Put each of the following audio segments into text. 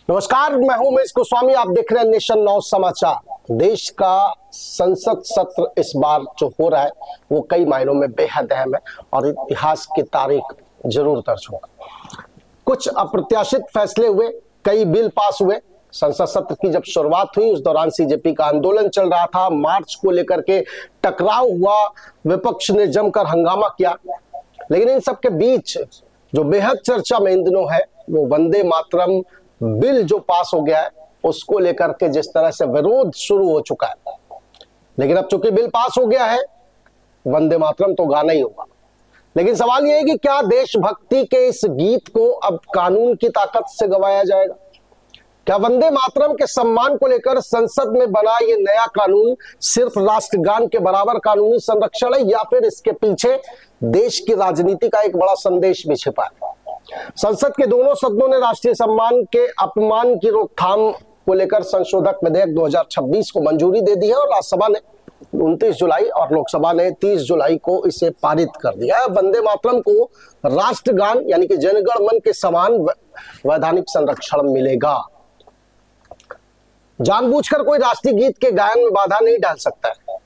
नमस्कार, मैं हूं उमेश गोस्वामी। आप देख रहे हैं नेशन नाउ समाचार। देश का संसद सत्र इस बार जो हो रहा है वो कई मायनों में बेहद अहम है और इतिहास की तारीख जरूर दर्ज होगा। कुछ अप्रत्याशित फैसले हुए, कई बिल पास हुए। संसद सत्र की जब शुरुआत हुई उस दौरान सीजेपी का आंदोलन चल रहा था, मार्च को लेकर के टकराव हुआ, विपक्ष ने जमकर हंगामा किया। लेकिन इन सब के बीच जो बेहद चर्चा में इन दिनों है वो वंदे मातरम बिल जो पास हो गया है उसको लेकर के जिस तरह से विरोध शुरू हो चुका है। लेकिन अब चूंकि बिल पास हो गया है, वंदे मातरम तो गाना ही होगा। लेकिन सवाल यह है कि क्या देशभक्ति के इस गीत को अब कानून की ताकत से गवाया जाएगा? क्या वंदे मातरम के सम्मान को लेकर संसद में बना ये नया कानून सिर्फ राष्ट्रगान के बराबर कानूनी संरक्षण है या फिर इसके पीछे देश की राजनीति का एक बड़ा संदेश भी छिपा है? संसद के दोनों सदनों ने राष्ट्रीय सम्मान के अपमान की रोकथाम को लेकर संशोधक विधेयक 2026 को मंजूरी दे दी है और राज्यसभा ने 29 जुलाई और लोकसभा ने 30 जुलाई को इसे पारित कर दिया है। वंदे मातरम को राष्ट्रगान यानी कि जनगण मन के समान वैधानिक संरक्षण मिलेगा। जानबूझकर कोई राष्ट्रीय गीत के गायन में बाधा नहीं डाल सकता है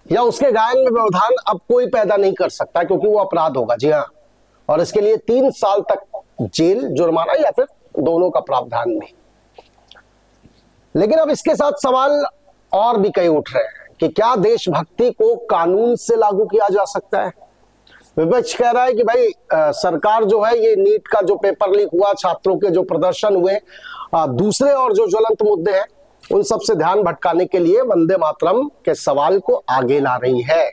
या उसके गायन में व्यवधान अब कोई पैदा नहीं कर सकता क्योंकि वो अपराध होगा। जी हाँ, और इसके लिए 3 साल तक जेल, जुर्माना या फिर दोनों का प्रावधान भी। लेकिन अब इसके साथ सवाल और भी कई उठ रहे हैं कि क्या देशभक्ति को कानून से लागू किया जा सकता है? विपक्ष कह रहा है कि भाई सरकार जो है ये नीट का जो पेपर लीक हुआ, छात्रों के जो प्रदर्शन हुए, दूसरे और जो ज्वलंत मुद्दे हैं उन सब से ध्यान भटकाने के लिए वंदे मातरम के सवाल को आगे ला रही है।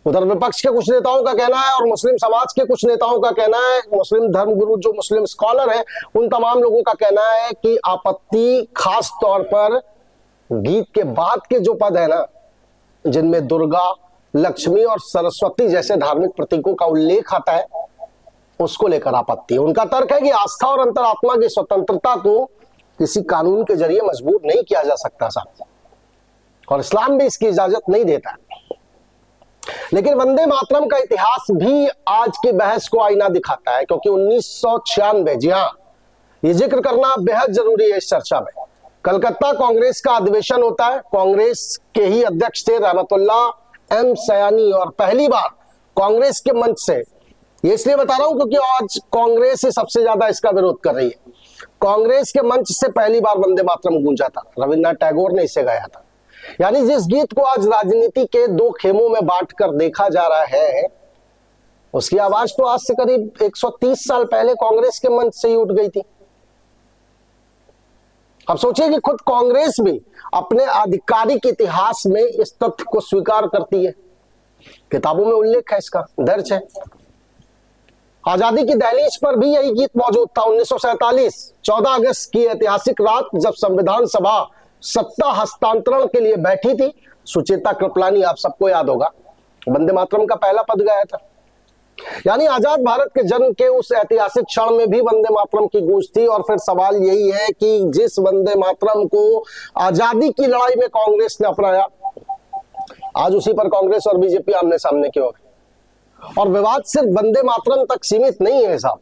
उधर विपक्ष के कुछ नेताओं का कहना है और मुस्लिम समाज के कुछ नेताओं का कहना है, मुस्लिम धर्मगुरु जो मुस्लिम स्कॉलर हैं उन तमाम लोगों का कहना है कि आपत्ति खास तौर पर गीत के बाद के जो पद है ना, जिनमें दुर्गा, लक्ष्मी और सरस्वती जैसे धार्मिक प्रतीकों का उल्लेख आता है, उसको लेकर आपत्ति है। उनका तर्क है कि आस्था और अंतरात्मा की स्वतंत्रता को किसी कानून के जरिए मजबूर नहीं किया जा सकता साहब, और इस्लाम भी इसकी इजाजत नहीं देता। लेकिन वंदे मातरम का इतिहास भी आज की बहस को आईना दिखाता है क्योंकि 1996, जी हाँ, ये जिक्र करना बेहद जरूरी है इस चर्चा में। कलकत्ता कांग्रेस का अधिवेशन होता है। कांग्रेस के ही अध्यक्ष थे रहमतुल्लाह एम सयानी और पहली बार कांग्रेस के मंच से, ये इसलिए बता रहा हूं क्योंकि आज कांग्रेस ही सबसे ज्यादा इसका विरोध कर रही है, कांग्रेस के मंच से पहली बार वंदे मातरम गूंजा था। रविन्द्रनाथ टैगोर ने इसे गाया था। यानी जिस गीत को आज राजनीति के 2 खेमों में बांटकर देखा जा रहा है, उसकी आवाज तो आज से करीब 130 साल पहले कांग्रेस के मंच से ही उठ गई थी। अब सोचिए कि खुद कांग्रेस भी अपने आधिकारिक इतिहास में इस तथ्य को स्वीकार करती है। किताबों में उल्लेख है, इसका दर्ज है। आजादी की दहलीज पर भी यही गीत मौजूद था। 1947 14 अगस्त की ऐतिहासिक रात जब संविधान सभा सत्ता हस्तांतरण के लिए बैठी थी, सुचेता कृपलानी, आप सबको याद होगा, वंदे मातरम का पहला पद गाया था। यानी आजाद भारत के जन्म के उस ऐतिहासिक क्षण में भी वंदे मातरम की गूंज थी। और फिर सवाल यही है कि जिस वंदे मातरम को आजादी की लड़ाई में कांग्रेस ने अपनाया, आज उसी पर कांग्रेस और बीजेपी आमने सामने क्यों है? और विवाद सिर्फ वंदे मातरम तक सीमित नहीं है साहब।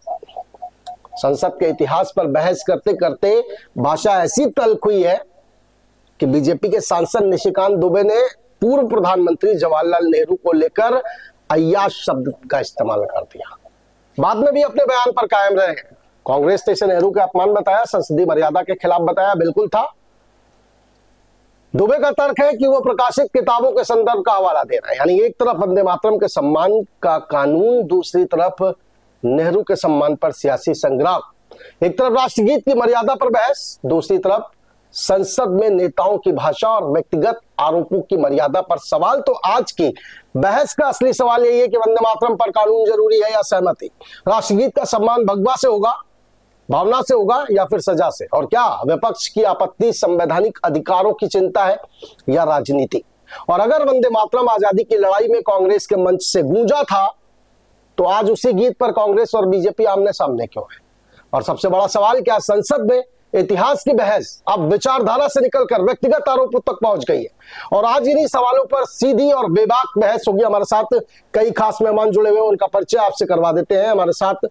संसद के इतिहास पर बहस करते करते भाषा ऐसी तल्ख हुई है कि बीजेपी के सांसद निशिकांत दुबे ने पूर्व प्रधानमंत्री जवाहरलाल नेहरू को लेकर अय्याश शब्द का इस्तेमाल कर दिया। बाद में भी अपने बयान पर कायम रहे। कांग्रेस ने इसे नेहरू के अपमान बताया, संसदीय मर्यादा के खिलाफ बताया, बिल्कुल था। दुबे का तर्क है कि वो प्रकाशित किताबों के संदर्भ का हवाला दे रहा है। यानी एक तरफ वंदे मातरम के सम्मान का कानून, दूसरी तरफ नेहरू के सम्मान पर सियासी संग्राम। एक तरफ राष्ट्रगीत की मर्यादा पर बहस, दूसरी तरफ संसद में नेताओं की भाषा और व्यक्तिगत आरोपों की मर्यादा पर सवाल। तो आज की बहस का असली सवाल यही है कि वंदे मातरम पर कानून जरूरी है या सहमति? राष्ट्रगीत का सम्मान भगवा से होगा, भावना से होगा या फिर सजा से? और क्या विपक्ष की आपत्ति संवैधानिक अधिकारों की चिंता है या राजनीति? और अगर वंदे मातरम आजादी की लड़ाई में कांग्रेस के मंच से गूंजा था तो आज उसी गीत पर कांग्रेस और बीजेपी आमने सामने क्यों है? और सबसे बड़ा सवाल, क्या संसद में इतिहास की बहस अब विचारधारा से निकलकर व्यक्तिगत आरोपों तक पहुंच गई है? और आज इन्हीं सवालों पर सीधी और बेबाक बहस होगी। हमारे साथ कई खास मेहमान जुड़े हुए हैं, उनका परिचय आपसे करवा देते हैं। हमारे साथ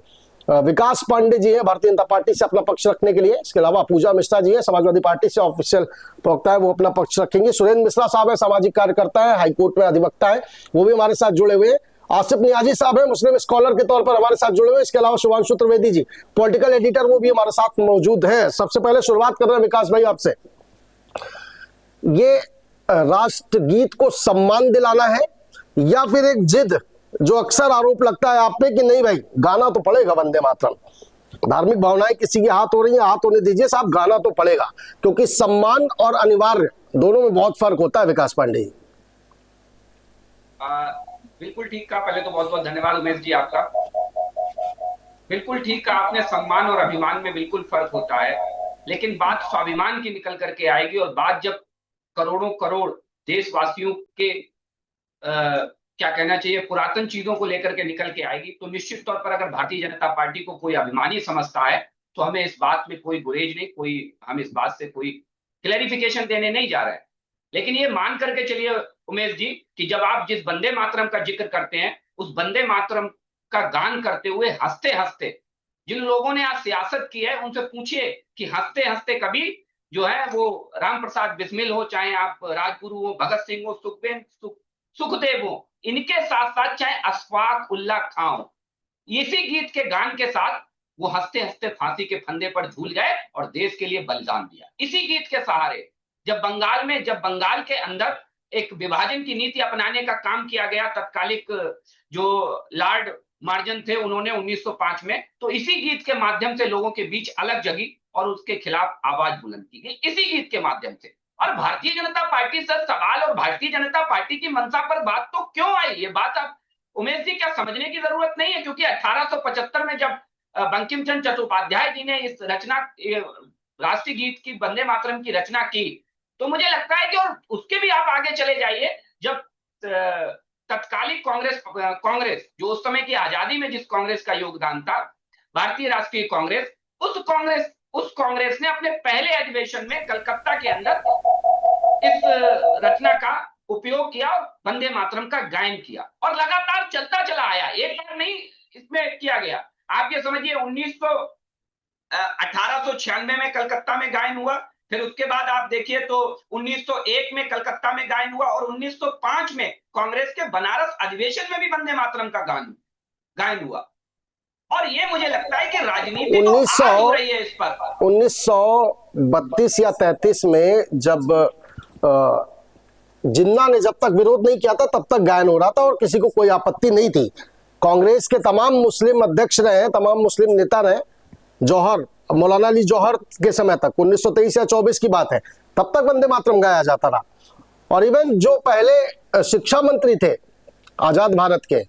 विकास पांडे जी हैं भारतीय जनता पार्टी से अपना पक्ष रखने के लिए। इसके अलावा पूजा मिश्रा जी हैं समाजवादी पार्टी से, ऑफिशियल प्रवक्ता है, वो अपना पक्ष रखेंगे। सुरेंद्र मिश्रा साहब है, सामाजिक कार्यकर्ता है, हाईकोर्ट में अधिवक्ता है, वो भी हमारे साथ जुड़े हुए हैं। आसिफ नियाजी साहब है, मुस्लिम स्कॉलर के तौर पर हमारे साथ जुड़े हुए हैं। इसके अलावा शुभांशु त्रिवेदी जी पॉलिटिकल एडिटर, वो भी हमारे साथ मौजूद है। सबसे पहले शुरुआत कर रहे हैं विकास भाई आपसे। ये राष्ट्रगीत को सम्मान दिलाना है या फिर एक जिद, जो अक्सर आरोप लगता है आप पे कि नहीं भाई गाना तो पड़ेगा वंदे मातरम, धार्मिक भावनाएं किसी की हाथ हो रही है, हाथ होने दीजिए साहब, गाना तो पड़ेगा, क्योंकि सम्मान और अनिवार्य दोनों में बहुत फर्क होता है। विकास पांडे जी। बिल्कुल ठीक कहा। पहले तो बहुत बहुत धन्यवाद उमेश जी आपका। बिल्कुल ठीक कहा आपने, सम्मान और अभिमान में बिल्कुल फर्क होता है, लेकिन बात स्वाभिमान की निकल करके आएगी, और बात जब करोड़ों करोड़ देशवासियों के क्या कहना चाहिए पुरातन चीजों को लेकर के निकल के आएगी, तो निश्चित तौर पर अगर भारतीय जनता पार्टी को कोई अभिमानी समझता है तो हमें इस बात में कोई गुरेज नहीं, हम इस बात से कोई क्लैरिफिकेशन देने नहीं जा रहे हैं। लेकिन ये मान करके चलिए उमेश जी कि जब आप जिस वंदे मातरम का जिक्र करते हैं, उस वंदे मातरम का गान करते हुए हंसते हंसते जिन लोगों ने आज सियासत की है, उनसे पूछिए कि हंसते हंसते कभी जो है वो राम प्रसाद बिस्मिल हो, चाहे आप राजगुरु हो, भगत सिंह हो, सुखदेव हो, इनके साथ साथ चाहे अशफाक उल्ला खां हो, इसी गीत के गान के साथ वो हंसते हंसते फांसी के फंदे पर झूल गए और देश के लिए बलिदान दिया। इसी गीत के सहारे जब बंगाल के अंदर एक विभाजन की नीति अपनाने का काम किया गया, तत्कालिक जो लॉर्ड मार्जन थे उन्होंने 1905 में, तो इसी गीत के माध्यम से लोगों के बीच अलग जगी और उसके खिलाफ आवाज बुलंद की गई, इसी गीत के माध्यम से। और भारतीय जनता पार्टी से सवाल और भारतीय जनता पार्टी की मंशा पर बात तो क्यों आई, ये बात आप उमेश जी क्या समझने की जरूरत नहीं है, क्योंकि 1875 में जब बंकिम चंद्र चट्टोपाध्याय जी ने इस रचना राष्ट्रीय गीत की वंदे मातरम की रचना की, तो मुझे लगता है कि और उसके भी आप आगे चले जाइए, जब तत्कालिक कांग्रेस जो उस समय की आजादी में जिस कांग्रेस का योगदान था, भारतीय राष्ट्रीय कांग्रेस, उस कांग्रेस ने अपने पहले अधिवेशन में कलकत्ता के अंदर इस रचना का उपयोग किया और वंदे मातरम का गायन किया, और लगातार चलता चला आया, एक बार नहीं इसमें किया गया। आप ये समझिए 1896 में कलकत्ता में गायन हुआ, फिर उसके बाद आप देखिए तो 1901 में कलकत्ता में गायन हुआ, और 1905 में कांग्रेस के बनारस अधिवेशन में भी वंदे मातरम का गायन हुआ। और ये मुझे लगता है कि राजनीति तो आज हो रही है इस पर। 1932 या 33 में जब जिन्ना ने जब तक विरोध नहीं किया था तब तक गायन हो रहा था और किसी को कोई आपत्ति नहीं थी। कांग्रेस के तमाम मुस्लिम अध्यक्ष रहे, तमाम मुस्लिम नेता रहे, जौहर, मौलाना अली जौहर के समय तक, 1923 या 24 की बात है, तब तक वंदे मातरम गाया जाता रहा। और इवन जो पहले शिक्षा मंत्री थे आजाद भारत के,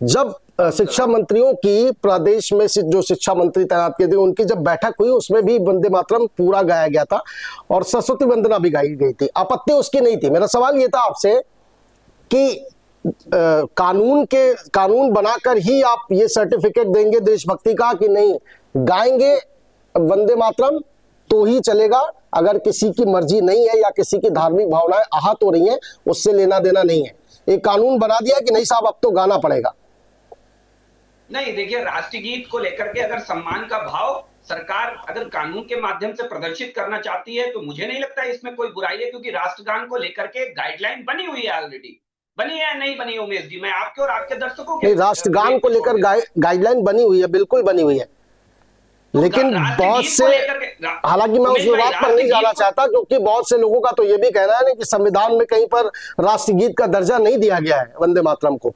जब शिक्षा मंत्रियों की प्रदेश में जो शिक्षा मंत्री तैनात किए थे उनकी जब बैठक हुई, उसमें भी वंदे मातरम पूरा गाया गया था और सरस्वती वंदना भी गाई गई थी, आपत्ति उसकी नहीं थी। मेरा सवाल ये था आपसे कि कानून बनाकर ही आप ये सर्टिफिकेट देंगे देशभक्ति का कि नहीं, गाएंगे वंदे मातरम तो ही चलेगा, अगर किसी की मर्जी नहीं है या किसी की धार्मिक भावनाएं आहत हो रही हैं उससे लेना देना नहीं है। एक कानून बना दिया कि नहीं साहब अब तो गाना पड़ेगा। नहीं, देखिए राष्ट्रीय गीत को लेकर के अगर सम्मान का भाव सरकार अगर कानून के माध्यम से प्रदर्शित करना चाहती है तो मुझे नहीं लगता इसमें कोई बुराई है, क्योंकि राष्ट्रगान को लेकर के गाइडलाइन बनी हुई है, ऑलरेडी बनी है, नहीं बनी उमेश जी, मैं आपके और आपके दर्शकों के राष्ट्रगान को लेकर गाइडलाइन बनी हुई है, बिल्कुल बनी हुई है, लेकिन बहुत से, हालांकि मैं उस बात पर नहीं जाना चाहता क्योंकि बहुत से लोगों का तो ये भी कहना है कि संविधान में कहीं पर राष्ट्रगीत का दर्जा नहीं दिया गया है वंदे मातरम को,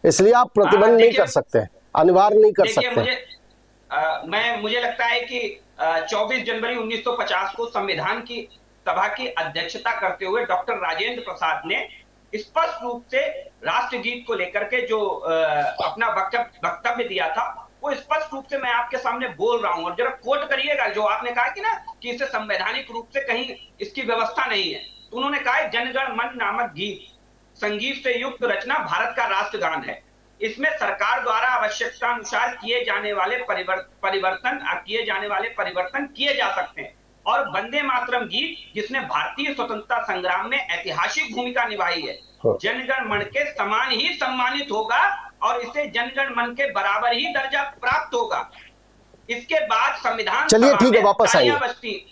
इसलिए आप प्रतिबंध नहीं कर सकते, अनिवार्य नहीं कर सकते। मुझे लगता है कि 24 जनवरी 1950 को संविधान की सभा की अध्यक्षता करते हुए डॉक्टर राजेंद्र प्रसाद ने स्पष्ट रूप से राष्ट्रगीत को लेकर के जो अपना वक्तव्य दिया था, वो स्पष्ट रूप से मैं आपके सामने बोल रहा हूं, और जरा कोट करिएगा। जो आपने कहा कि ना कि इसे संवैधानिक रूप से कहीं इसकी व्यवस्था नहीं है, तो उन्होंने कहा जनगण मन नामक गीत संगीत से युक्त रचना भारत का राष्ट्रगान है, इसमें सरकार द्वारा आवश्यकता अनुसार किए जाने वाले परिवर्तन किए जा सकते हैं, और वंदे मातरम गीत जिसने भारतीय स्वतंत्रता संग्राम में ऐतिहासिक भूमिका निभाई है, जनगण मन के समान ही सम्मानित होगा और इसे जनगण मन के बराबर ही दर्जा प्राप्त होगा। इसके बाद संविधान चलिए सभा ठीक है, में वापस आइए।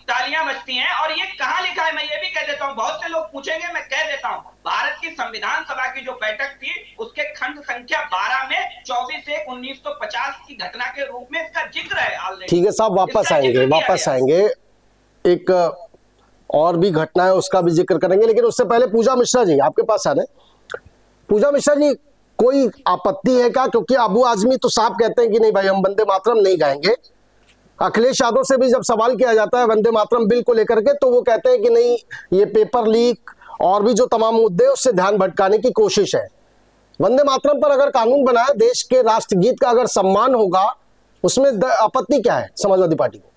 तालियां बजती हैं। और ये कहां लिखा है मैं ये भी कह देता हूं, बहुत से लोग पूछेंगे, मैं कह देता हूं, भारत की संविधान सभा की जो बैठक थी उसके खंड संख्या 12 में 24/1/1950 की घटना के रूप में इसका जिक्र है ऑलरेडी। ठीक है साहब, वापस आएंगे, वापस आएंगे। एक और भी घटना है उसका भी जिक्र करेंगे, लेकिन उससे पहले पूजा मिश्रा जी आपके पास आ रहे। पूजा मिश्रा जी, कोई आपत्ति है क्या? क्योंकि अबू आजमी तो साफ कहते हैं कि नहीं भाई हम वंदे मातरम नहीं गाएंगे। अखिलेश यादव से भी जब सवाल किया जाता है वंदे मातरम बिल को लेकर के, तो वो कहते हैं कि नहीं, ये पेपर लीक और भी जो तमाम मुद्दे उससे ध्यान भटकाने की कोशिश है। वंदे मातरम पर अगर कानून बना है, देश के राष्ट्रगीत का अगर सम्मान होगा, उसमें आपत्ति क्या है समाजवादी पार्टी को?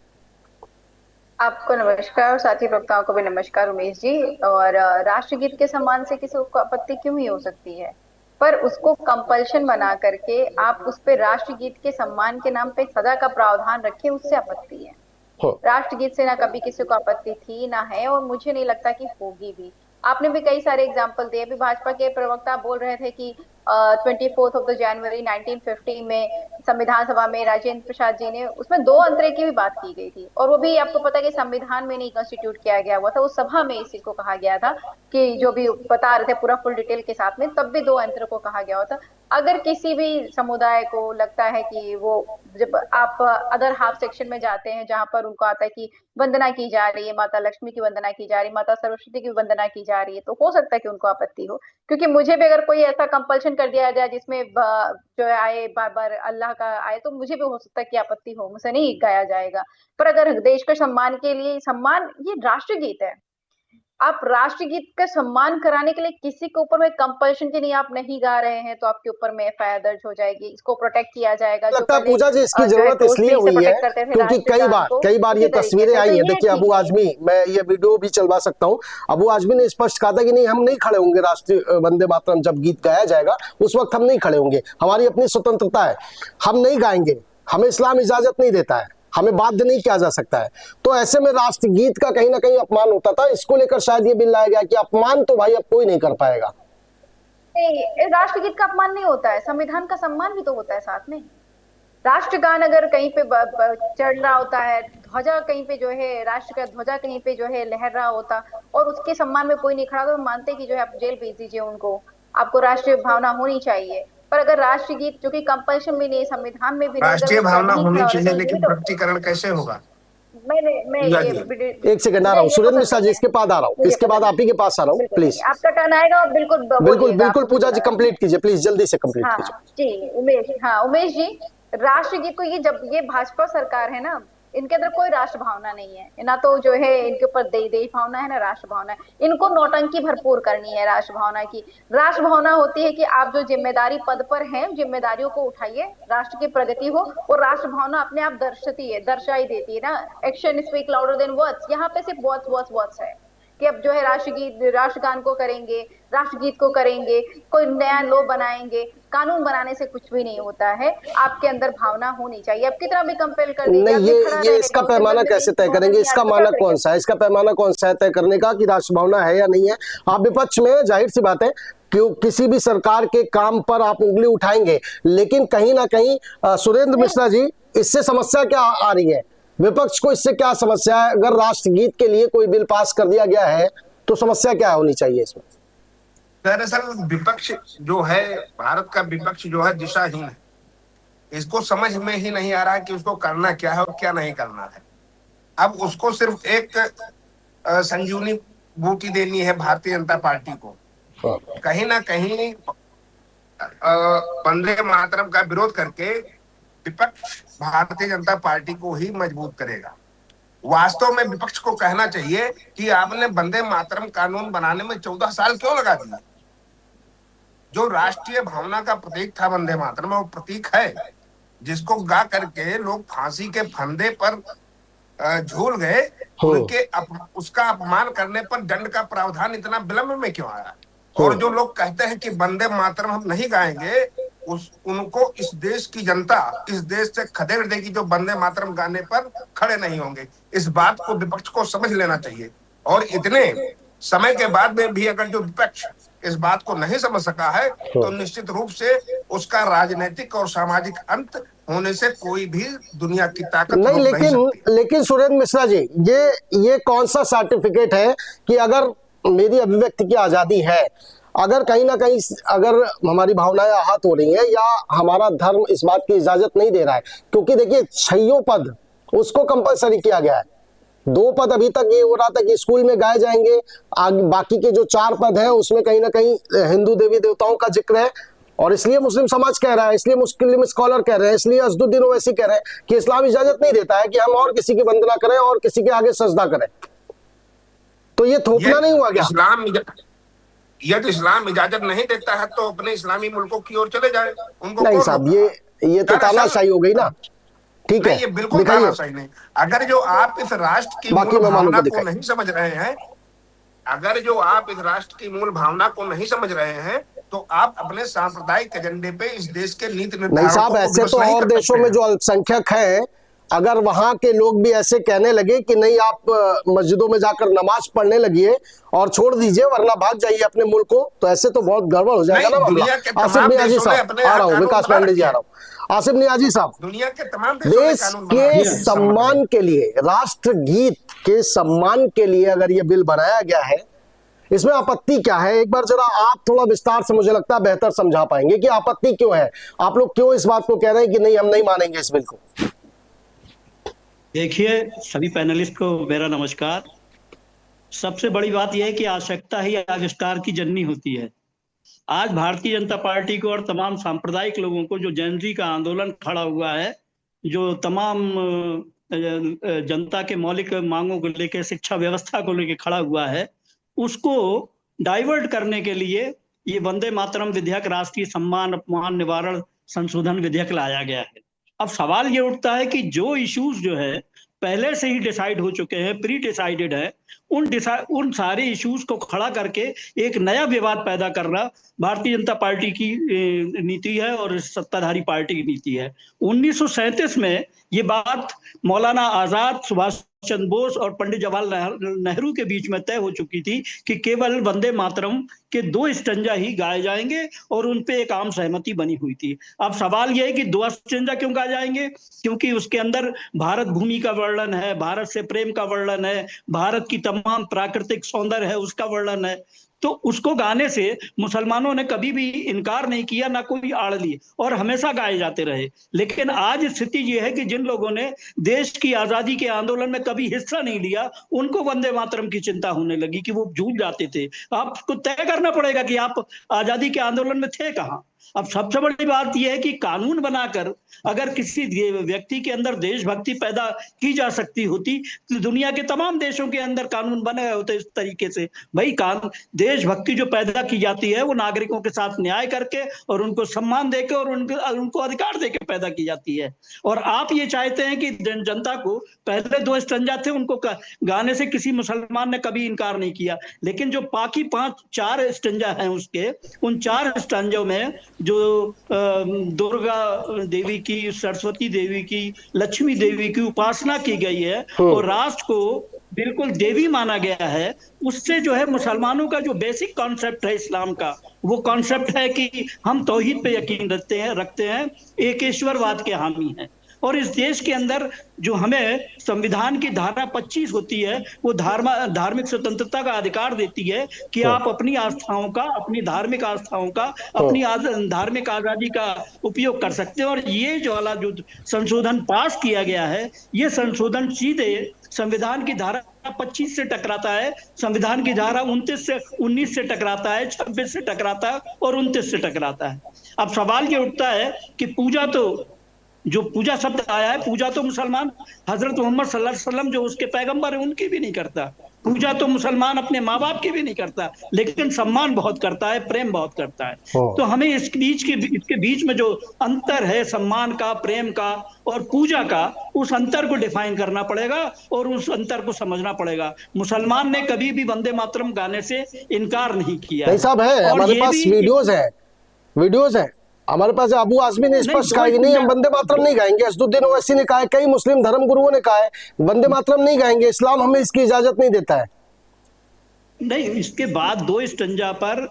आपको नमस्कार और साथी वक्ताओं को भी नमस्कार उमेश जी। और राष्ट्रगीत के सम्मान से किसी को आपत्ति क्यों ही हो सकती है, पर उसको कंपल्शन बना करके आप उस पे राष्ट्रगीत के सम्मान के नाम पे सजा का प्रावधान रखें, उससे आपत्ति है। राष्ट्रगीत से ना कभी किसी को आपत्ति थी ना है, और मुझे नहीं लगता कि होगी भी। आपने भी कई सारे एग्जाम्पल दिए। अभी भाजपा के प्रवक्ता बोल रहे थे कि 24 जनवरी 1950 में संविधान सभा में राजेंद्र प्रसाद जी ने उसमें 2 अंतरे की भी बात की गई थी, और वो भी आपको पता है कि संविधान में नहीं कॉन्स्टिट्यूट किया गया हुआ था, उस सभा में इसी को कहा गया था कि जो भी बता रहे थे पूरा फुल डिटेल के साथ में, तब भी 2 अंतर को कहा गया होता। अगर किसी भी समुदाय को लगता है कि वो, जब आप अदर हाफ सेक्शन में जाते हैं जहां पर उनको आता है कि वंदना की जा रही है, माता लक्ष्मी की वंदना की जा रही है, माता सरस्वती की वंदना की जा रही है, तो हो सकता है कि उनको आपत्ति हो। क्योंकि मुझे भी अगर कोई ऐसा कंपल्शन कर दिया जाए जिसमें जो है आए बार बार अल्लाह का आए, तो मुझे भी हो सकता है कि आपत्ति हो, मुझसे नहीं गाया जाएगा। पर अगर देश के सम्मान के लिए, सम्मान ये राष्ट्रगीत है, आप राष्ट्रगीत का सम्मान कराने के लिए किसी के ऊपर में कंपल्शन की नहीं, आप नहीं गा रहे हैं तो आपके ऊपर में एफआईआर दर्ज हो जाएगी, इसको प्रोटेक्ट किया जाएगा। जो लगता है पहले पूजा जी इसकी जो है जरूरत इसलिए से हुई है प्रोटेक्ट करते थे क्योंकि राष्ट्रगान को, कई बार ये इसी तरीके तस्वीरें से, आई तो हैं। ये देखिए अबू ठीक है। आजमी, मैं ये वीडियो भी चलवा सकता हूँ, अबू आजमी ने स्पष्ट कहा था कि नहीं हम नहीं खड़े होंगे राष्ट्रीय वंदे मातरम, जब गीत गाया जाएगा उस वक्त हम नहीं खड़े होंगे, हमारी अपनी स्वतंत्रता है, हम नहीं गाएंगे, हमें इस्लाम इजाजत नहीं देता है, हमें बाध्य नहीं किया जा सकता है। तो ऐसे में राष्ट्रगीत का कहीं ना कहीं अपमान होता था, इसको लेकर शायद ये बिल लाया गया कि अपमान तो भाई अब कोई नहीं कर पाएगा। नहीं, राष्ट्रगीत का अपमान नहीं होता है, संविधान का सम्मान भी तो होता है साथ में। राष्ट्रगान अगर कहीं पे चढ़ रहा होता है, ध्वजा कहीं पे जो है, राष्ट्र का ध्वजा कहीं पे जो है लहर रहा होता, और उसके सम्मान में कोई नहीं खड़ा, तो मानते कि जो है आप जेल भेज दीजिए उनको, आपको राष्ट्रीय भावना होनी चाहिए। पर अगर राष्ट्रगीत जो कि कंपल्शन भी नहीं, संविधान में भी नहीं, अगर राष्ट्रीय वो भावना नहीं होनी खड़ा हो चाहिए, रहा, तो ये लेकिन तो प्रकटीकरण कैसे होगा? मैं ये एक सेकंड आ रहा हूँ सुरेंद्र मिश्रा जी, इसके बाद आ रहा हूँ, इसके बाद आप ही के पास आ रहा हूँ, प्लीज। आपका टर्न आएगा और बिल्कुल बिल्कुल बिल्कुल पूजा जी कंप्लीट कीजिए प्लीज, जल्दी से कंप्लीट हाँ कीजिए। जी उमेश, हाँ उमेश जी, राष्ट्रगीत को ये, जब ये भाजपा सरकार है ना, इनके अंदर कोई राष्ट्र भावना नहीं है ना, तो जो है इनके ऊपर देश भावना है ना राष्ट्र भावना है। इनको नौटंकी भरपूर करनी है राष्ट्र भावना की। राष्ट्र भावना होती है कि आप जो जिम्मेदारी पद पर हैं, जिम्मेदारियों को उठाइए, राष्ट्र की प्रगति हो, और राष्ट्र भावना अपने आप दर्शाती है, दर्शाई देती है ना। Action speak louder than words, यहाँ पे सिर्फ वर्ड्स है कि अब जो है राष्ट्रगीत, राष्ट्रगान को करेंगे, राष्ट्रगीत को करेंगे, कोई नया लो बनाएंगे, कानून बनाने से कुछ भी नहीं होता है। आपके अंदर भावना होनी चाहिए, आप कितना भी कंपेल कर दीजिए। नहीं, ये इसका पैमाना कैसे तय करेंगे? इसका मानक कौन सा है? इसका पैमाना कौन सा है तय करने का कि राष्ट्र भावना है या नहीं है? आप विपक्ष में, जाहिर सी बात है कि किसी भी सरकार के काम पर आप उंगली उठाएंगे, लेकिन कहीं ना कहीं सुरेंद्र मिश्रा जी, इससे समस्या क्या आ रही है? विपक्ष को इससे क्या समस्या है? अगर राष्ट्रगीत के लिए कोई बिल पास कर दिया गया है तो समस्या क्या होनी चाहिए इसमें? दरअसल विपक्ष जो है, भारत का विपक्ष जो है दिशाहीन है, इसको समझ में ही नहीं आ रहा है कि उसको करना क्या है और क्या नहीं करना है। अब उसको सिर्फ एक संजीवनी बूटी देनी है भारतीय जनता पार्टी को। कहीं ना कहीं वंदे मातरम का विरोध करके विपक्ष भारतीय जनता पार्टी को ही मजबूत करेगा। वास्तव में विपक्ष को कहना चाहिए कि आपने वंदे मातरम कानून बनाने में 14 साल क्यों लगा दिए? जो राष्ट्रीय भावना का प्रतीक था वंदे मातरम, वो प्रतीक है जिसको गा करके लोग फांसी के फंदे पर झूल गए, उनके उसका अपमान करने पर दंड का प्रावधान इतना विलंब में क्यों आया? और जो लोग कहते हैं कि वंदे मातरम हम नहीं गाएंगे, उनको इस देश की जनता इस देश से खदेड़ देगी जो वंदे मातरम गाने पर खड़े नहीं होंगे। इस बात को विपक्ष को समझ लेना चाहिए। और इतने समय के बाद में भी अगर जो विपक्ष इस बात को नहीं समझ सका है, तो निश्चित रूप से उसका राजनीतिक और सामाजिक अंत होने से कोई भी दुनिया की ताकत नहीं, रोक नहीं सकती। लेकिन सुरेंद्र मिश्रा जी, ये कौन सा सर्टिफिकेट है कि अगर मेरी अभिव्यक्ति की आजादी है, अगर कहीं ना कहीं अगर हमारी भावनाएं आहत हो रही हैं या हमारा धर्म इस बात की इजाजत नहीं दे रहा है, क्योंकि देखिए 6 पद उसको कंपलसरी किया गया है, 2 पद अभी तक ये हो रहा था कि स्कूल में गाए जाएंगे, बाकी के जो 4 पद हैं उसमें कहीं ना कहीं हिंदू देवी देवताओं का जिक्र है, और इसलिए मुस्लिम समाज कह रहा है, इसलिए मुस्लिम स्कॉलर कह रहे हैं, इसलिए असदुद्दीन ओवैसी कह रहे हैं कि इस्लाम इजाजत नहीं देता है कि हम और किसी की वंदना करें और किसी के आगे सजदा करें। तो ये थोपना नहीं हुआ क्या? यदि इस्लाम इजाजत नहीं देता है तो अपने इस्लामी मुल्कों की ओर चले जाए, उनको नहीं साहब, ये तो तानाशाही हो गई ना। ठीक है, ये बिल्कुल तानाशाही नहीं। अगर जो आप इस राष्ट्र की मूल भावना को नहीं समझ रहे हैं, अगर जो आप इस राष्ट्र की मूल भावना को नहीं समझ रहे हैं, तो आप अपने सांप्रदायिक एजेंडे पे इस देश के नीति निर्धारकों नहीं साहब, ऐसे तो और देशों में जो अल्पसंख्यक हैं, अगर वहां के लोग भी ऐसे कहने लगे कि नहीं आप मस्जिदों में जाकर नमाज पढ़ने लगिए और छोड़ दीजिए वरना भाग जाइए अपने मुल्क को, तो ऐसे तो बहुत गड़बड़ हो जाएगा ना मामला। आसिफ नियाजी साहब, आ रहा हूँ, विकास पांडे जी आ रहा हूँ। आसिफ नियाजी साहब, दुनिया के तमाम देश के सम्मान के लिए, राष्ट्रगीत के सम्मान के लिए अगर ये बिल बनाया गया है, इसमें आपत्ति क्या है? एक बार जरा आप थोड़ा विस्तार से, मुझे लगता है बेहतर समझा पाएंगे कि आपत्ति क्यों है, आप लोग क्यों इस बात को कह रहे हैं कि नहीं हम नहीं मानेंगे इस बिल को। देखिए, सभी पैनलिस्ट को मेरा नमस्कार। सबसे बड़ी बात यह है कि आवश्यकता ही आविष्कार की जननी होती है। आज भारतीय जनता पार्टी को और तमाम सांप्रदायिक लोगों को, जो जेन ज़ी का आंदोलन खड़ा हुआ है, जो तमाम जनता के मौलिक मांगों को लेकर, शिक्षा व्यवस्था को लेकर खड़ा हुआ है, उसको डाइवर्ट करने के लिए ये वंदे मातरम विधेयक, राष्ट्रीय सम्मान अपमान निवारण संशोधन विधेयक लाया गया है। अब सवाल ये उठता है कि जो इश्यूज जो है पहले से ही डिसाइड हो चुके हैं, प्री डिसाइडेड है, उन सारे इश्यूज को खड़ा करके एक नया विवाद पैदा करना भारतीय जनता पार्टी की नीति है और सत्ताधारी पार्टी की नीति है। 1937 में ये बात मौलाना आजाद, सुभाष चंद्र बोस और पंडित जवाहरलाल नेहरू के बीच में तय हो चुकी थी कि केवल वंदे मातरम के 2 स्टैंजा ही गाए जाएंगे और उन पे एक आम सहमति बनी हुई थी। अब सवाल यह है कि 2 स्टैंजा क्यों गाए जाएंगे? क्योंकि उसके अंदर भारत भूमि का वर्णन है, भारत से प्रेम का वर्णन है, भारत की तमाम प्राकृतिक सौंदर्य है उसका वर्णन है। तो उसको गाने से मुसलमानों ने कभी भी इनकार नहीं किया, ना कोई आड़ ली, और हमेशा गाए जाते रहे। लेकिन आज स्थिति ये है कि जिन लोगों ने देश की आजादी के आंदोलन में कभी हिस्सा नहीं लिया, उनको वंदे मातरम की चिंता होने लगी कि वो जूझ जाते थे। आपको तय करना पड़ेगा कि आप आजादी के आंदोलन में थे कहाँ। अब सबसे बड़ी बात यह है कि कानून बनाकर अगर किसी व्यक्ति के अंदर देशभक्ति पैदा की जा सकती होती तो दुनिया के तमाम देशों के अंदर कानून बने होते इस तरीके से। भाई, देशभक्ति जो पैदा की जाती है वो नागरिकों के साथ न्याय करके और उनको सम्मान देकर और उनको अधिकार देकर पैदा की जाती है। और आप ये चाहते हैं कि जनता को पहले 2 स्टैंजा थे, उनको गाने से किसी मुसलमान ने कभी इनकार नहीं किया, लेकिन जो बाकी 4 स्टैंजा हैं उसके, उन 4 स्टैंजों में जो दुर्गा देवी की, सरस्वती देवी की, लक्ष्मी देवी की उपासना की गई है और राष्ट्र को बिल्कुल देवी माना गया है, उससे जो है मुसलमानों का जो बेसिक कॉन्सेप्ट है इस्लाम का, वो कॉन्सेप्ट है कि हम तौहीद पे यकीन रखते हैं, एकेश्वरवाद के हामी हैं। और इस देश के अंदर जो हमें संविधान की धारा 25 होती है, वो धार्मिक स्वतंत्रता का अधिकार देती है कि आप अपनी आस्थाओं का, अपनी धार्मिक आस्थाओं का, अपनी धार्मिक आजादी का उपयोग कर सकते हैं। और ये जो वाला जो संशोधन पास किया गया है, ये संशोधन सीधे संविधान की धारा 25 से टकराता है, संविधान की धारा 19 से टकराता है, 26 से टकराता है और 29 से टकराता है। अब सवाल ये उठता है कि पूजा, तो जो पूजा शब्द आया है, पूजा तो मुसलमान हजरत मोहम्मद सल्लल्लाहु अलैहि वसल्लम जो उसके पैगंबर है उनकी भी नहीं करता, पूजा तो मुसलमान अपने माँ बाप की भी नहीं करता, लेकिन सम्मान बहुत करता है, प्रेम बहुत करता है। तो हमें इसके बीच में जो अंतर है सम्मान का, प्रेम का और पूजा का, उस अंतर को डिफाइन करना पड़ेगा और उस अंतर को समझना पड़ेगा। मुसलमान ने कभी भी वंदे मातरम गाने से इनकार नहीं किया। नहीं साहब, है हमारे पास वीडियोज है हमारे पास। अबू आजमी ने स्पष्ट कहा कि नहीं, हम वंदे मातरम नहीं गाएंगे। असदुद्दीन ओवैसी ने कहा है, कई मुस्लिम धर्म गुरुओं ने कहा है वंदे मातरम नहीं गाएंगे, इस्लाम हमें इसकी इजाजत नहीं देता है। नहीं, इसके बाद 2 स्टैंजा पर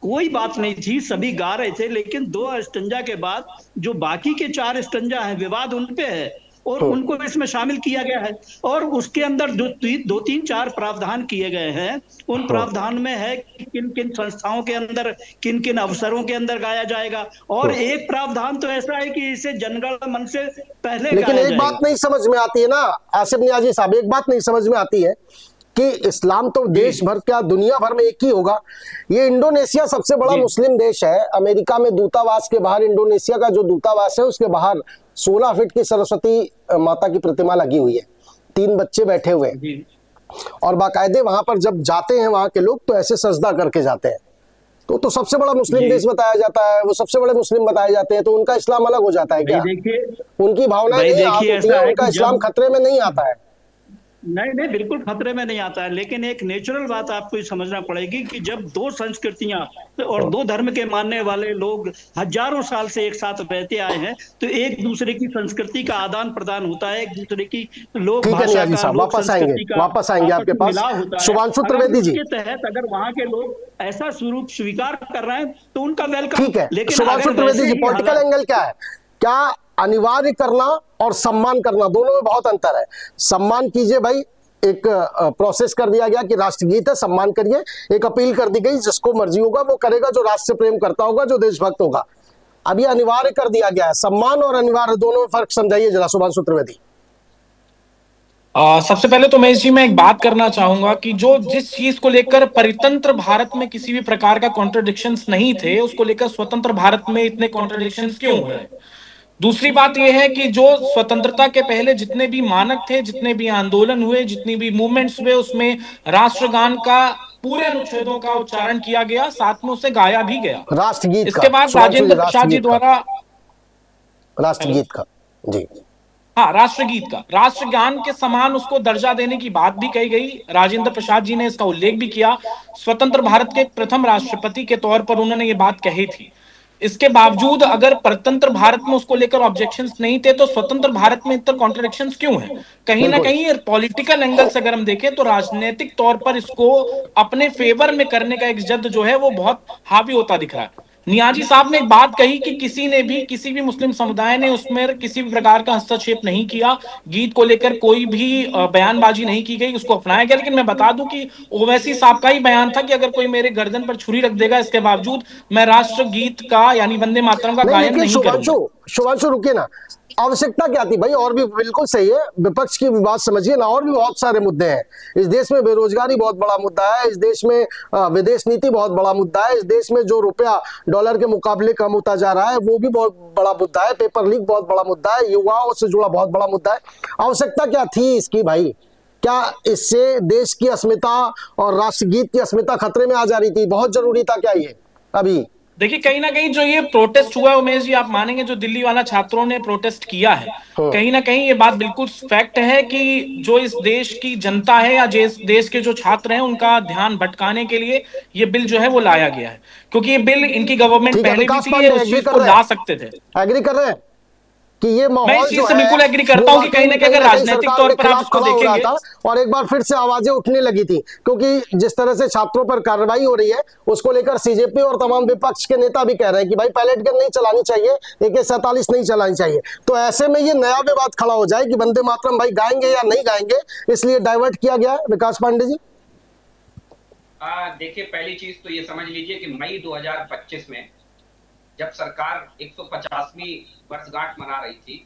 कोई बात नहीं थी, सभी गा रहे थे, लेकिन 2 स्टंजा के बाद जो बाकी के 4 स्टंजा हैं विवाद उन पे है और उनको इसमें शामिल किया गया है। और उसके अंदर 2-3-4 प्रावधान किए गए हैं। उन प्रावधान में है कि किन किन संस्थाओं के अंदर, किन किन अवसरों के अंदर गाया जाएगा। और एक प्रावधान तो ऐसा है कि इसे जनगण मन से पहले लेकिन गाया एक बात जाएगा। नहीं समझ में आती है ना आसिफ नियाजी साहब, एक बात नहीं समझ में आती है कि इस्लाम तो देश भर क्या दुनिया भर में एक ही होगा। ये इंडोनेशिया सबसे बड़ा मुस्लिम देश है। अमेरिका में दूतावास के बाहर, इंडोनेशिया का जो दूतावास है उसके बाहर 16 फीट की सरस्वती माता की प्रतिमा लगी हुई है, 3 बच्चे बैठे हुए हैं और बाकायदे वहां पर जब जाते हैं वहां के लोग तो ऐसे सजदा करके जाते हैं। तो सबसे बड़ा मुस्लिम देश बताया जाता है, वो सबसे बड़े मुस्लिम बताए जाते हैं, तो उनका इस्लाम अलग हो जाता है क्या? देखिए, उनकी भावनाएं नहीं आहत होती है, उनका इस्लाम खतरे में नहीं आता है। नहीं नहीं, बिल्कुल खतरे में नहीं आता है, लेकिन एक नेचुरल बात आपको समझना पड़ेगी कि जब 2 संस्कृतियां और 2 धर्म के मानने वाले लोग हजारों साल से एक साथ रहते आए हैं, तो एक दूसरे की संस्कृति का आदान प्रदान होता है, एक दूसरे की लोक ठीक है भाषा नियाजी का, साहब, लोक संस्कृति का वापस आएंगे आपके पास। मिलाव होता है। शुभांशु अगर त्रिवेदी जी, उसके तहत अगर वहां के लोग ऐसा स्वरूप स्वीकार कर रहे हैं तो उनका वेलकम। ठीक है। लेकिन शुभांशु त्रिवेदी जी, पॉलिटिकल एंगल क्या है? क्या अनिवार्य करना और सम्मान करना, दोनों में बहुत अंतर है। सम्मान कीजिए भाई, एक प्रोसेस कर दिया गया कि राष्ट्रगीत है, सम्मान करिए। एक अपील कर दी गई, जिसको मर्जी होगा वो करेगा, जो राष्ट्र से प्रेम करता होगा, जो देशभक्त होगा। अब ये अनिवार्य कर दिया गया है। सम्मान और अनिवार्य दोनों में फर्क समझाइए जरा, शुभांशु त्रिवेदी। सबसे पहले तो महेश जी मैं एक बात करना चाहूंगा कि जो जिस चीज को लेकर परितंत्र भारत में किसी भी प्रकार का कॉन्ट्रडिक्शंस नहीं थे, उसको लेकर स्वतंत्र भारत में इतने कॉन्ट्रडिक्शंस क्यों हुए। दूसरी बात यह है कि जो स्वतंत्रता के पहले जितने भी मानक थे, जितने भी आंदोलन हुए, जितनी भी मूवमेंट्स हुए, उसमें राष्ट्रगान का पूरे अनुच्छेदों का उच्चारण किया गया, साथ में उसे गाया भी गया। राष्ट्रगीत का, इसके बाद राजेंद्र प्रसाद जी द्वारा राष्ट्रगीत का, जी हाँ, राष्ट्रगान के समान उसको दर्जा देने की बात भी कही गई। राजेंद्र प्रसाद जी ने इसका उल्लेख भी किया। स्वतंत्र भारत के प्रथम राष्ट्रपति के तौर पर उन्होंने ये बात कही थी। इसके बावजूद अगर परतंत्र भारत में उसको लेकर ऑब्जेक्शंस नहीं थे, तो स्वतंत्र भारत में इतना कॉन्ट्रडिक्शंस क्यों है? कहीं ना कहीं पॉलिटिकल एंगल से अगर हम देखें तो राजनीतिक तौर पर इसको अपने फेवर में करने का एक जद जो है वो बहुत हावी होता दिख रहा है। नियाजी साहब ने एक बात कही कि किसी भी मुस्लिम समुदाय ने उसमें किसी भी प्रकार का हस्तक्षेप नहीं किया, गीत को लेकर कोई भी बयानबाजी नहीं की गई, उसको अपनाया गया। लेकिन मैं बता दूं कि ओवैसी साहब का ही बयान था कि अगर कोई मेरे गर्दन पर छुरी रख देगा, इसके बावजूद मैं राष्ट्र गीत का यानी वंदे मातरम का गायन नहीं करूंगा। शुभांशु रुकिए ना, आवश्यकता क्या थी भाई? और भी बिल्कुल सही है, विपक्ष की बात समझिए ना, और भी बहुत सारे मुद्दे हैं इस देश में। बेरोजगारी बहुत बड़ा मुद्दा है इस देश में, विदेश नीति बहुत बड़ा मुद्दा है इस देश में, जो रुपया डॉलर के मुकाबले कम होता जा रहा है वो भी बहुत बड़ा मुद्दा है, पेपर लीक बहुत बड़ा मुद्दा है, युवाओं से जुड़ा बहुत बड़ा मुद्दा है। आवश्यकता क्या थी इसकी भाई? क्या इससे देश की अस्मिता और राष्ट्रगीत की अस्मिता खतरे में आ जा रही थी? बहुत जरूरी था क्या ये? अभी देखिए, कहीं ना कहीं जो ये प्रोटेस्ट हुआ है उमेश जी, आप मानेंगे जो दिल्ली वाला छात्रों ने प्रोटेस्ट किया है, कहीं ना कहीं ये बात बिल्कुल फैक्ट है कि जो इस देश की जनता है या देश के जो छात्र हैं उनका ध्यान भटकाने के लिए ये बिल जो है वो लाया गया है। क्योंकि ये बिल इनकी गवर्नमेंट पहले भी थी, ये उस चीज को ला सकते थे। एग्री कर रहे हैं कि ये माहौल मैं इस चीज से बिल्कुल एग्री करता हूं कि कहीं ना कहीं अगर राजनीतिक तौर पर आप इसको देखेंगे, और एक बार फिर से आवाजें उठने लगी थी, क्योंकि जिस तरह से छात्रों पर कार्रवाई हो रही है उसको लेकर सीजेपी और तमाम विपक्ष के नेता भी कह रहे हैं कि भाई पैलेट गन नहीं चलानी चाहिए, AK-47 नहीं चलानी चाहिए। तो ऐसे में ये नया विवाद खड़ा हो जाए कि वंदे मातरम भाई गाएंगे या नहीं गाएंगे, इसलिए डाइवर्ट किया गया है। विकास पांडे जी, देखिए, पहली चीज तो ये समझ लीजिए कि मई 2025 में जब सरकार 150वीं वर्षगांठ मना रही थी,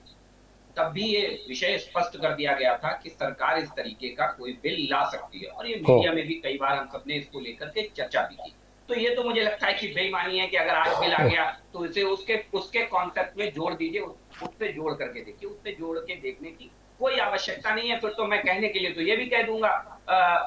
तब भी ये विषय स्पष्ट कर दिया गया था कि सरकार इस तरीके का कोई बिल ला सकती है, और ये मीडिया में भी कई बार हम सबने इसको लेकर के चर्चा भी की। तो ये तो मुझे लगता है कि बेईमानी है कि अगर आज बिल आ गया तो इसे उसके कॉन्सेप्ट में जोड़ दीजिए, उससे जोड़ करके देखिए, उससे जोड़ के देखने की कोई आवश्यकता नहीं है। फिर तो मैं कहने के लिए तो ये भी कह दूंगा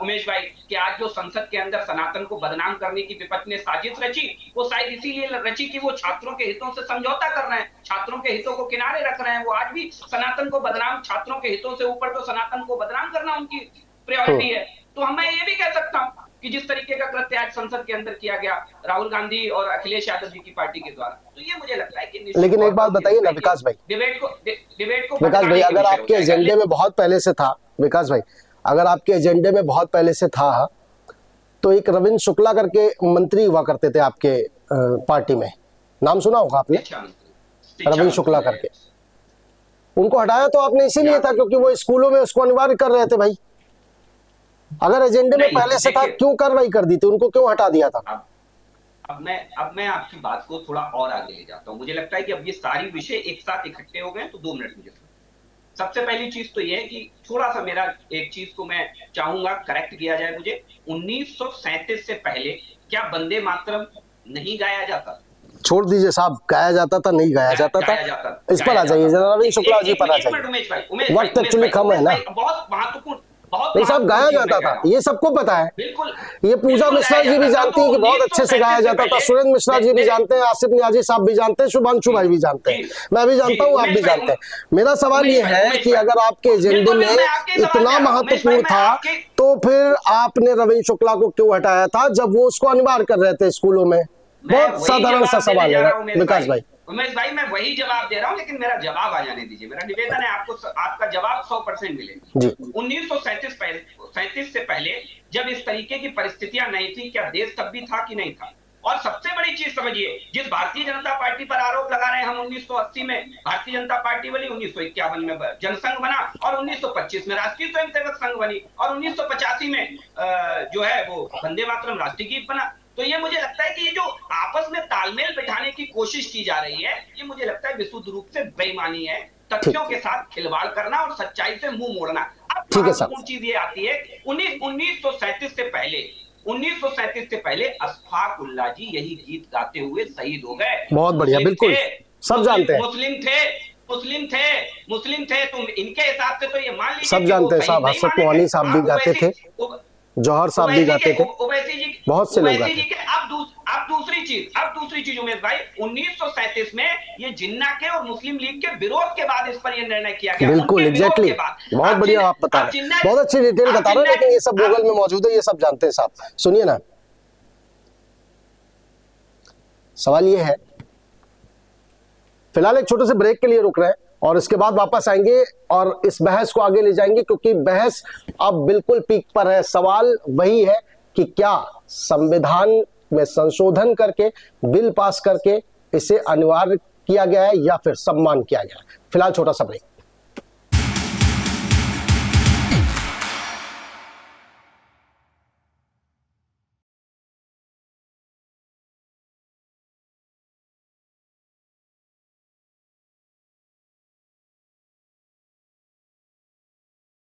उमेश भाई कि आज जो संसद के अंदर सनातन को बदनाम करने की विपक्ष ने साजिश रची, वो शायद इसीलिए रची कि वो छात्रों के हितों से समझौता कर रहे हैं, छात्रों के हितों को किनारे रख रहे हैं। वो आज भी सनातन को बदनाम, छात्रों के हितों से ऊपर तो सनातन को बदनाम करना उनकी प्रायोरिटी है। तो मैं ये भी कह सकता हूँ कि जिस तरीके का कृत्य आज संसद के अंदर किया गया राहुल गांधी और अखिलेश यादव जी की पार्टी के द्वारा, तो ये मुझे लगता है कि लेकिन एक बात बताइए ना विकास भाई, डिबेट को विकास भाई, अगर आपके एजेंडे में बहुत पहले से था, विकास भाई अगर आपके एजेंडे में बहुत पहले से था तो एक रविंद्र शुक्ला करके मंत्री हुआ करते थे आपके पार्टी में, नाम सुना होगा आपने, रविंद्र शुक्ला करके। उनको हटाया तो आपने इसीलिए था क्योंकि वो स्कूलों में उसको अनिवार्य कर रहे थे भाई। अगर एजेंडे में पहले से था क्यों कार्रवाई कर दी थी, उनको क्यों हटा दिया था? अब मैं आपकी बात को थोड़ा और आगे ले जाता हूं। मुझे लगता है कि अब ये सारी विषय एक साथ इकट्ठे हो गए, तो 2 मिनट मुझे। सबसे पहली चीज तो ये है कि थोड़ा सा मेरा एक चीज को मैं चाहूंगा करेक्ट किया जाए मुझे। 1937 से पहले क्या वंदे मातरम नहीं गाया जाता? छोड़ दीजिए साहब, गाया जाता था नहीं गाया जाता था, इस पर आ जाइए जरा, रविंद्र शुक्ला जी पर आ जाइए। वक्त एक्चुअली कम है ना। बहुत महत्वपूर्ण, नहीं साहब, गाया जाता था, ये सबको पता है। बिल्कुल, ये पूजा मिश्रा जी भी जानती हैं कि बहुत अच्छे से गाया जाता था, सुरेंद्र मिश्रा जी भी जानते हैं, आसिफ नियाजी साहब भी जानते हैं, शुभांशु भाई भी जानते हैं, मैं भी जानता हूँ, आप भी जानते हैं। मेरा सवाल ये है कि अगर आपके एजेंडे में इतना महत्वपूर्ण था तो फिर आपने रविंद्र शुक्ला को क्यों हटाया था जब वो उसको अनिवार्य कर रहे थे स्कूलों में? बहुत साधारण सा सवाल है विकास भाई। उमेश भाई, मैं वही जवाब दे रहा हूं, लेकिन मेरा जवाब आ जाने दीजिए। मेरा निवेदन है आपको, आपका जवाब 100% मिलेगा। 1937 से पहले जब इस तरीके की परिस्थितियां नहीं थी, क्या देश तब भी था कि नहीं था? और सबसे बड़ी चीज समझिए, जिस भारतीय जनता पार्टी पर आरोप लगा रहे हैं हम, 1980 में भारतीय जनता पार्टी बनी, 1951 में जनसंघ बना और 1925 में राष्ट्रीय स्वयंसेवक संघ बनी और 1985 में जो है वो वंदे मातरम राष्ट्रीय गीत बना। तो ये मुझे लगता है कि ये जो आपस में तालमेल बिठाने की कोशिश की जा रही है, ये मुझे लगता है विशुद्ध रूप से बेईमानी है, तथ्यों के साथ खिलवाड़ करना और सच्चाई से मुंह मोड़ना। अब महत्वपूर्ण चीज ये आती है, 1937 से पहले अशफाक उल्लाह जी यही गीत गाते हुए शहीद हो गए। बहुत बढ़िया, बिल्कुल सब जानते हैं। मुस्लिम थे, तुम इनके हिसाब से तो ये मान लीजिए सब जानते हैं साहब, हसरत मोहानी साहब भी गाते थे, जौहर साहब भी गाते थे, बहुत से लोग गाते थे। अब दूसरी चीज उमेश भाई, 1937 में ये जिन्ना के और मुस्लिम लीग के विरोध के बाद इस पर ये निर्णय किया गया। बिल्कुल एग्जैक्टली, बहुत बढ़िया आप बता रहे हैं, बहुत अच्छी डिटेल बता रहे हैं, लेकिन ये सब गूगल में मौजूद है, ये सब जानते हैं साहब। सुनिए ना, सवाल ये है, फिलहाल एक छोटे से ब्रेक के लिए रुक रहे हैं और इसके बाद वापस आएंगे और इस बहस को आगे ले जाएंगे, क्योंकि बहस अब बिल्कुल पीक पर है। सवाल वही है कि क्या संविधान में संशोधन करके, बिल पास करके इसे अनिवार्य किया गया है या फिर सम्मान किया गया है। फिलहाल छोटा सा ब्रेक।